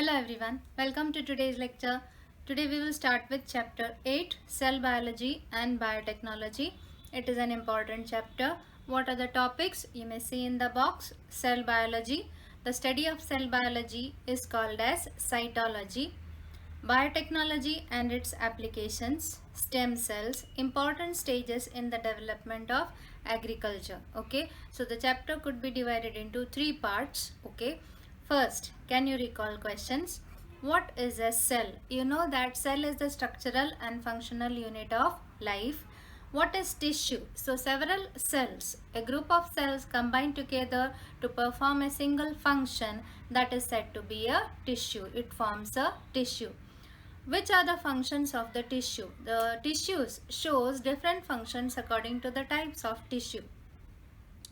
Hello everyone, welcome to today's lecture. Today we will start with chapter 8, Cell Biology and Biotechnology. It is an important chapter. What are the topics? You may see in the box. Cell biology. The study of cell biology is called as cytology. Biotechnology and its applications, stem cells, important stages in the development of agriculture. Okay, so the chapter could be divided into three parts. Okay, first, can you recall questions? What is a cell? You know that cell is the structural and functional unit of life. What is tissue? So several cells, a group of cells combine together to perform a single function, that is said to be a tissue. It forms a tissue. Which are the functions of the tissue? The tissues shows different functions according to the types of tissue.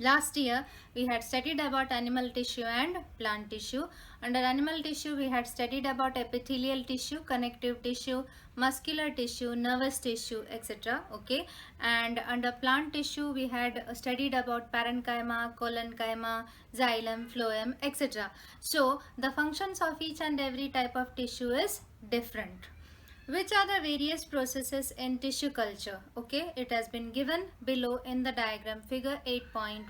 Last year we had studied about animal tissue and plant tissue. Under animal tissue we had studied about epithelial tissue, connective tissue, muscular tissue, nervous tissue, etc. Okay, and under plant tissue we had studied about parenchyma, collenchyma, xylem, phloem, etc. So the functions of each and every type of tissue is different. Which are the various processes in tissue culture? Okay, it has been given below in the diagram figure 8.1.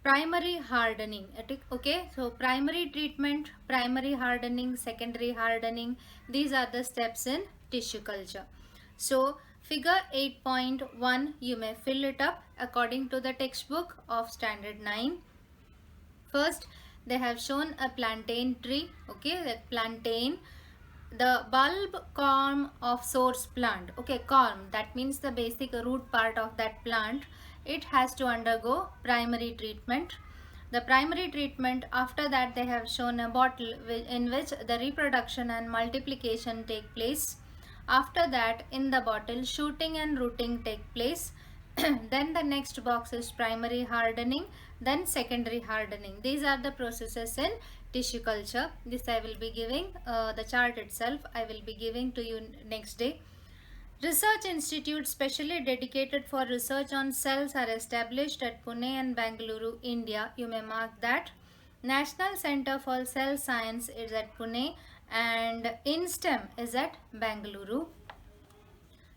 Primary hardening. Okay, so primary treatment, primary hardening, secondary hardening. These are the steps in tissue culture. So figure 8.1, you may fill it up according to the textbook of standard 9. First, they have shown a plantain tree. Okay, that plantain, the bulb corm of source plant. Okay, corm, that means the basic root part of that plant. It has to undergo primary treatment. The primary treatment, after that they have shown a bottle in which the reproduction and multiplication take place. After that, in the bottle, shooting and rooting take place. Then the next box is primary hardening, then secondary hardening. These are the processes in tissue culture. This I will be giving, the chart itself I will be giving to you next day. Research institutes specially dedicated for research on cells are established at Pune and Bangalore, India. You may mark that. National Center for Cell Science is at Pune and INSTEM is at Bangalore.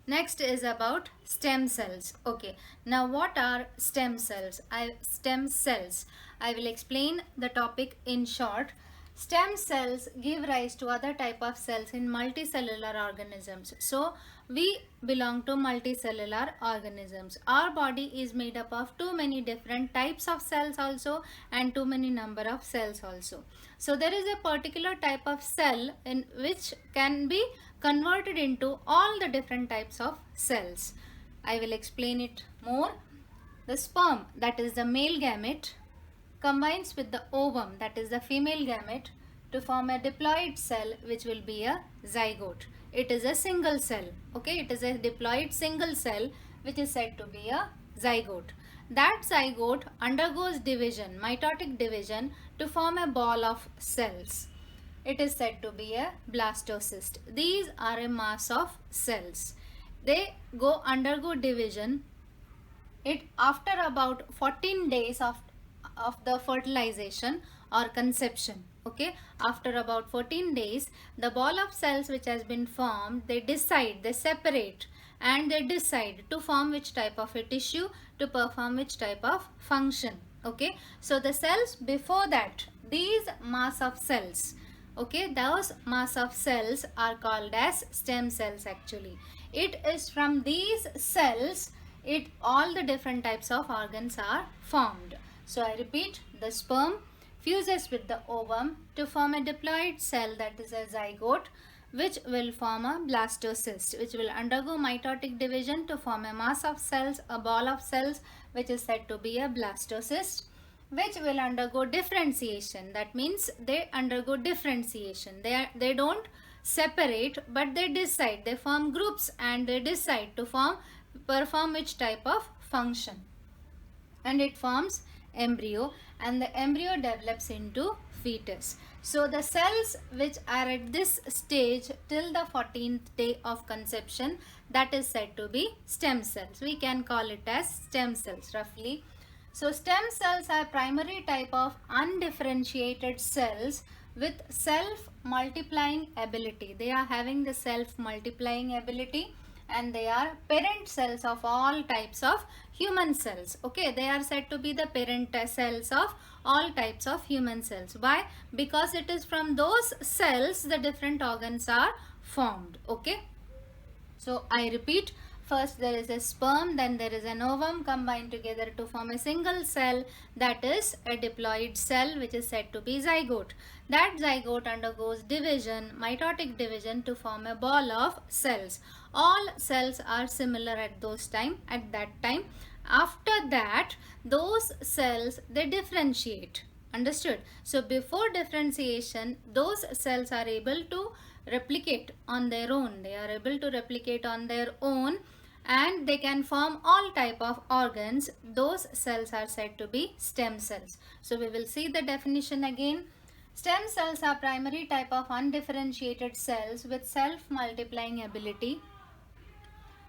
Next is about stem cells. Okay, now what are stem cells? Stem cells. I will explain the topic in short. Stem cells give rise to other type of cells in multicellular organisms. So we belong to multicellular organisms. Our body is made up of too many different types of cells also and too many number of cells also. So there is a particular type of cell in which can be converted into all the different types of cells. I will explain it more. The sperm, that is the male gamete, combines with the ovum, that is the female gamete, to form a diploid cell which will be a zygote. It is a single cell. Okay, it is a diploid single cell which is said to be a zygote. That zygote undergoes division, mitotic division, to form a ball of cells. It is said to be a blastocyst. These are a mass of cells. They undergo division. It after about 14 days of the fertilization or conception. Okay, after about 14 days, the ball of cells which has been formed, they separate and they decide to form which type of a tissue, to perform which type of function. Okay, so the cells before that, these mass of cells, okay, those mass of cells are called as stem cells actually. It is from these cells all the different types of organs are formed. So I repeat, the sperm fuses with the ovum to form a diploid cell, that is a zygote, which will form a blastocyst, which will undergo mitotic division to form a mass of cells, a ball of cells, which is said to be a blastocyst, which will undergo differentiation. That means they undergo differentiation. They don't separate, but they form groups and they decide to perform which type of function. And it forms embryo, and the embryo develops into fetus. So the cells which are at this stage till the 14th day of conception, that is said to be stem cells. We can call it as stem cells roughly. So stem cells are primary type of undifferentiated cells with self-multiplying ability. They are having the self-multiplying ability, and they are parent cells of all types of human cells. Okay, they are said to be the parent cells of all types of human cells. Why? Because it is from those cells the different organs are formed. Okay, so I repeat, first there is a sperm, then there is an ovum combined together to form a single cell, that is a diploid cell, which is said to be zygote. That zygote undergoes division, mitotic division, to form a ball of cells. All cells are similar at that time. After that, those cells, they differentiate. Understood? So before differentiation, those cells are able to replicate on their own. They are able to replicate on their own, and they can form all type of organs. Those cells are said to be stem cells. So we will see the definition again. Stem cells are primary type of undifferentiated cells with self-multiplying ability,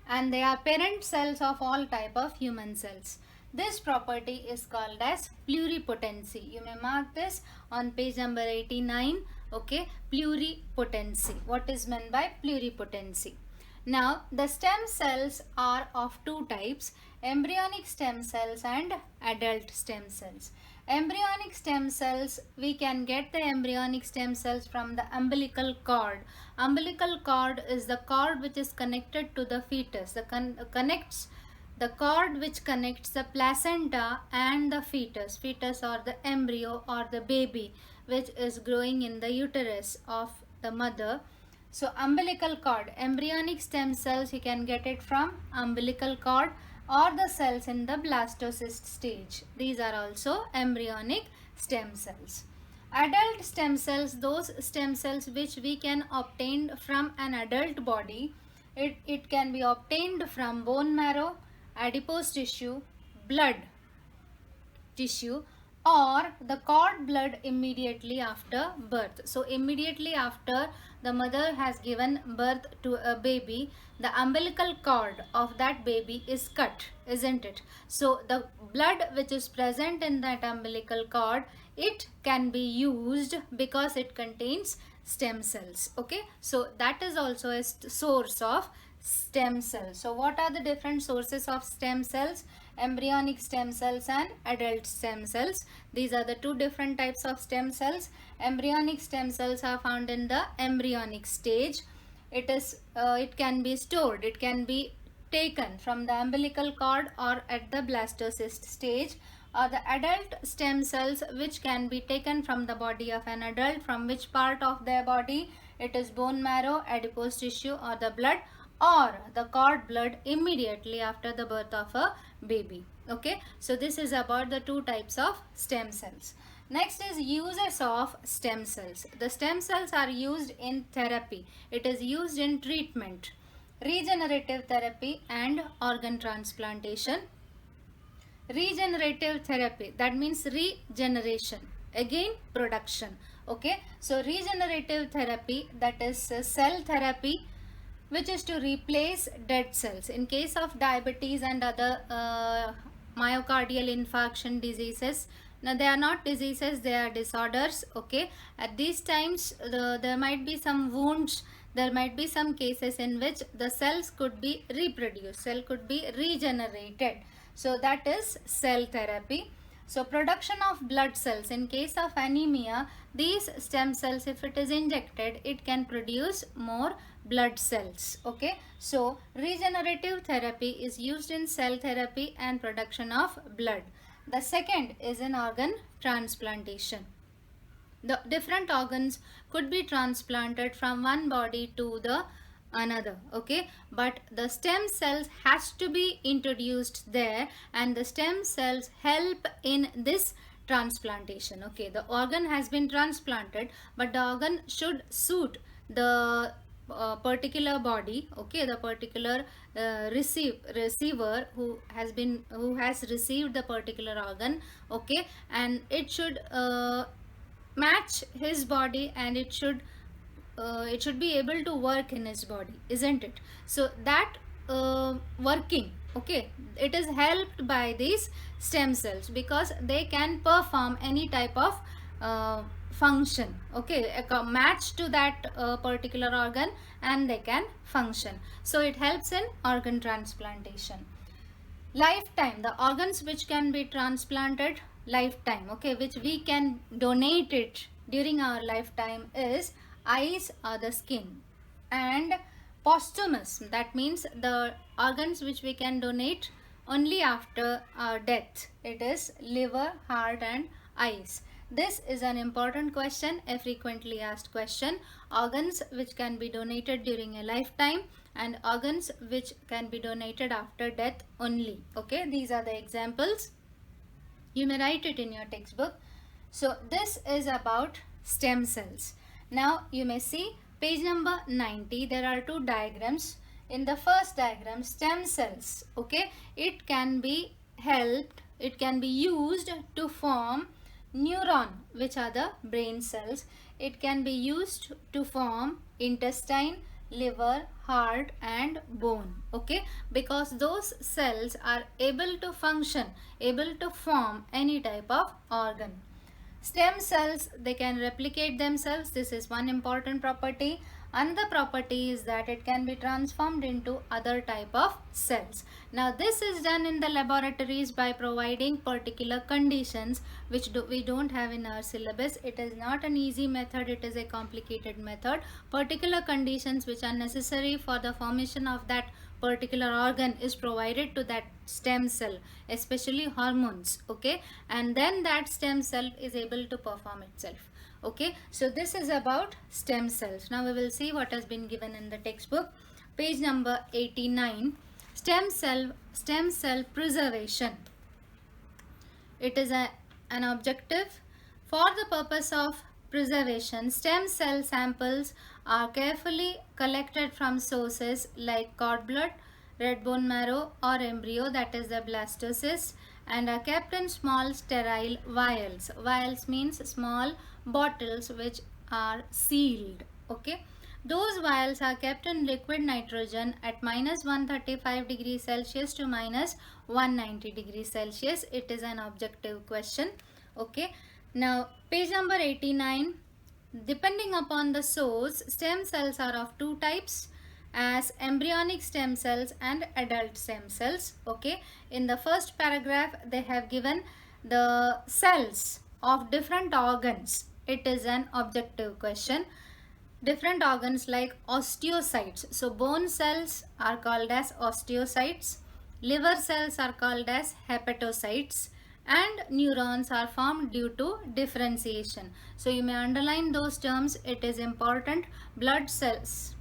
and they are parent cells of all type of human cells. This property is called as pluripotency. You may mark this on page number 89. Okay, pluripotency. What is meant by pluripotency? Now, the stem cells are of two types: embryonic stem cells and adult stem cells. Embryonic stem cells, we can get the embryonic stem cells from the umbilical cord. Umbilical cord is the cord which is connected to the fetus. The cord which connects the placenta and the fetus or the embryo or the baby which is growing in the uterus of the mother. So umbilical cord, embryonic stem cells, you can get it from umbilical cord, or the cells in the blastocyst stage. These are also embryonic stem cells. Adult stem cells, those stem cells which we can obtain from an adult body. It can be obtained from bone marrow, adipose tissue, blood tissue, or the cord blood immediately after birth. So immediately after the mother has given birth to a baby, the umbilical cord of that baby is cut, isn't it? So the blood which is present in that umbilical cord, it can be used because it contains stem cells. Okay, so that is also a source of stem cells. So what are the different sources of stem cells? Embryonic stem cells and adult stem cells. These are the two different types of stem cells. Embryonic stem cells are found in the embryonic stage. It can be stored, it can be taken from the umbilical cord or at the blastocyst stage. Or the adult stem cells, which can be taken from the body of an adult. From which part of their body? It is bone marrow, adipose tissue, or the blood, or the cord blood immediately after the birth of a baby. Okay, so this is about the two types of stem cells. Next is uses of stem cells. The stem cells are used in therapy. It is used in treatment, regenerative therapy, and organ transplantation. Regenerative therapy, that means regeneration, again production. Okay, so regenerative therapy, that is cell therapy, which is to replace dead cells. In case of diabetes and other myocardial infarction diseases, now they are not diseases, they are disorders. Okay, at these times there might be some wounds, there might be some cases in which the cells could be reproduced, cell could be regenerated. So that is cell therapy. So production of blood cells, in case of anemia, these stem cells, if it is injected, it can produce more blood cells. Okay, so regenerative therapy is used in cell therapy and production of blood. The second is in organ transplantation. The different organs could be transplanted from one body to the another. Okay, but the stem cells has to be introduced there, and the stem cells help in this transplantation. Okay, the organ has been transplanted, but the organ should suit the particular body. Okay, the particular receiver who has received the particular organ. Okay, and it should match his body, and it should be able to work in his body, isn't it? So that working, okay, it is helped by these stem cells, because they can perform any type of function, okay, match to that particular organ, and they can function. So it helps in organ transplantation. Lifetime, the organs which can be transplanted lifetime, okay, which we can donate it during our lifetime is eyes or the skin. And posthumous, that means the organs which we can donate only after our death, it is liver, heart and eyes. This is an important question, a frequently asked question. Organs which can be donated during a lifetime and organs which can be donated after death only. Okay, these are the examples. You may write it in your textbook. So this is about stem cells. Now you may see page number 90. There are two diagrams. In the first diagram, stem cells, okay, it can be used to form neuron, which are the brain cells. It can be used to form intestine, liver, heart and bone, okay, because those cells are able to function, able to form any type of organ. Stem cells, they can replicate themselves. This is one important property. Another property is that it can be transformed into other type of cells. Now this is done in the laboratories by providing particular conditions which we don't have in our syllabus. It is not an easy method, it is a complicated method. Particular conditions which are necessary for the formation of that particular organ is provided to that stem cell, especially hormones, okay, and then that stem cell is able to perform itself. Okay, so this is about stem cells. Now we will see what has been given in the textbook. Page number 89, stem cell preservation. It is an objective. For the purpose of preservation, stem cell samples are carefully collected from sources like cord blood, red bone marrow or embryo, that is the blastocyst, and are kept in small sterile vials. Vials means small bottles which are sealed, okay. Those vials are kept in liquid nitrogen at -135 degrees Celsius to -190 degrees Celsius. It is an objective question, okay. Now page number 89, depending upon the source, stem cells are of two types, as embryonic stem cells and adult stem cells, okay. In the first paragraph they have given the cells of different organs. It is an objective question. Different organs like osteocytes, so bone cells are called as osteocytes, liver cells are called as hepatocytes, and neurons are formed due to differentiation. So you may underline those terms, it is important. Blood cells,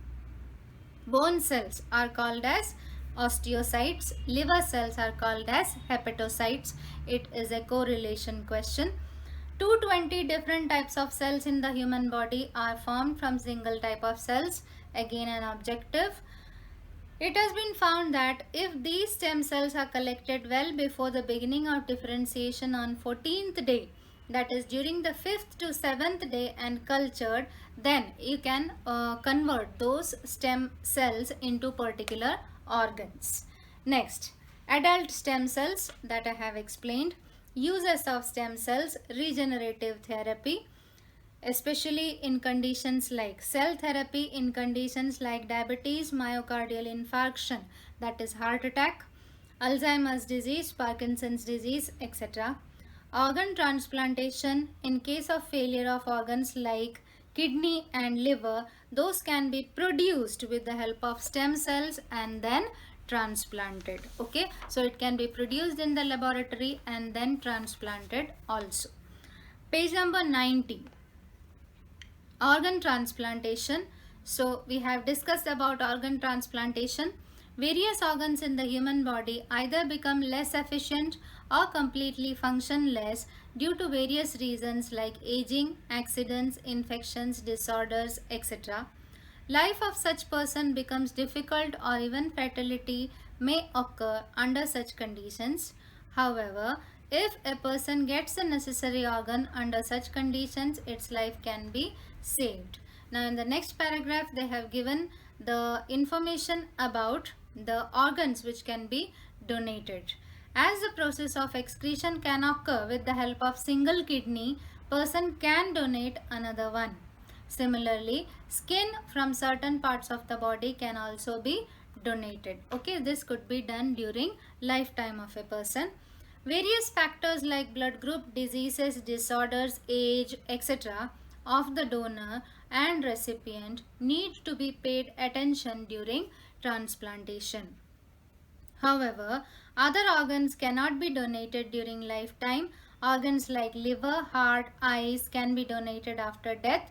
bone cells are called as osteocytes, liver cells are called as hepatocytes. It is a correlation question. 220 different types of cells in the human body are formed from single type of cells. Again an objective. It has been found that if these stem cells are collected well before the beginning of differentiation on 14th day, that is during the 5th to 7th day, and cultured, then you can convert those stem cells into particular organs. Next, adult stem cells that I have explained. Uses of stem cells, regenerative therapy, especially in conditions like cell therapy, in conditions like diabetes, myocardial infarction, that is heart attack, Alzheimer's disease, Parkinson's disease, etc. Organ transplantation, in case of failure of organs like kidney and liver, those can be produced with the help of stem cells and then transplanted, okay. So it can be produced in the laboratory and then transplanted also. Page number 90, organ transplantation. So we have discussed about organ transplantation. Various organs in the human body either become less efficient or completely functionless due to various reasons like aging, accidents, infections, disorders, etc. Life of such person becomes difficult or even fatality may occur under such conditions. However, if a person gets the necessary organ under such conditions, its life can be saved. Now in the next paragraph they have given the information about the organs which can be donated. As the process of excretion can occur with the help of single kidney, person can donate another one. Similarly, skin from certain parts of the body can also be donated. Okay, this could be done during lifetime of a person. Various factors like blood group, diseases, disorders, age, etc. of the donor and recipient need to be paid attention during transplantation. However, other organs cannot be donated during lifetime. Organs like liver, heart, eyes can be donated after death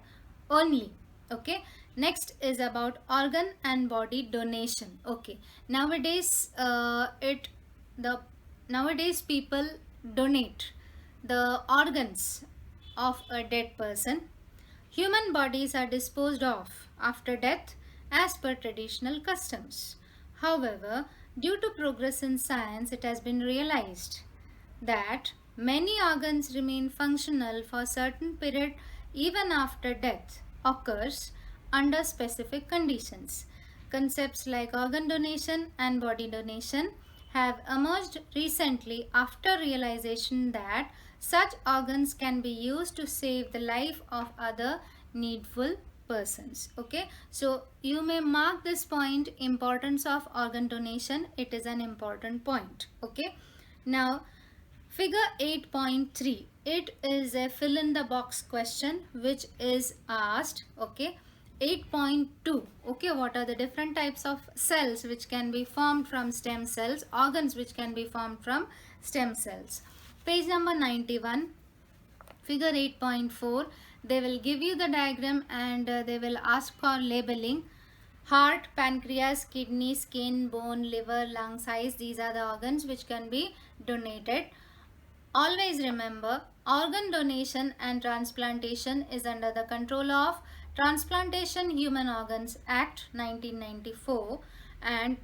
only. Okay. Next is about organ and body donation. Okay. Nowadays people donate the organs of a dead person. Human bodies are disposed of after death as per traditional customs. However, due to progress in science, it has been realized that many organs remain functional for certain period even after death occurs under specific conditions. Concepts like organ donation and body donation have emerged recently after realization that such organs can be used to save the life of other needful persons. Okay, so you may mark this point, importance of organ donation. It is an important point. Okay, now figure 8.3, it is a fill in the box question which is asked. Okay, 8.2, okay, what are the different types of cells which can be formed from stem cells, organs which can be formed from stem cells. Page number 91, figure 8.4, they will give you the diagram and they will ask for labeling. Heart, pancreas, kidney, skin, bone, liver, lungs, eyes, these are the organs which can be donated. Always remember, organ donation and transplantation is under the control of Transplantation Human Organs Act 1994 and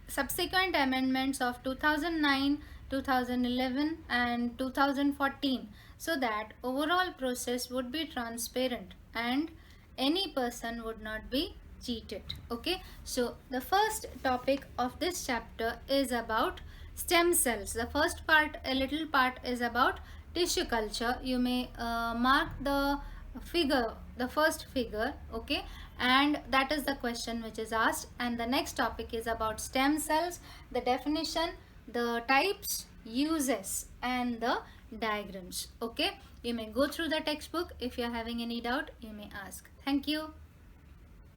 subsequent amendments of 2009, 2011 and 2014, so that overall process would be transparent and any person would not be cheated. Okay, so the first topic of this chapter is about stem cells. The first part, a little part, is about tissue culture. You may mark the figure, the first figure, okay, and that is the question which is asked. And the next topic is about stem cells, the definition, the types, uses and the diagrams. Okay, you may go through the textbook. If you are having any doubt, you may ask. Thank you.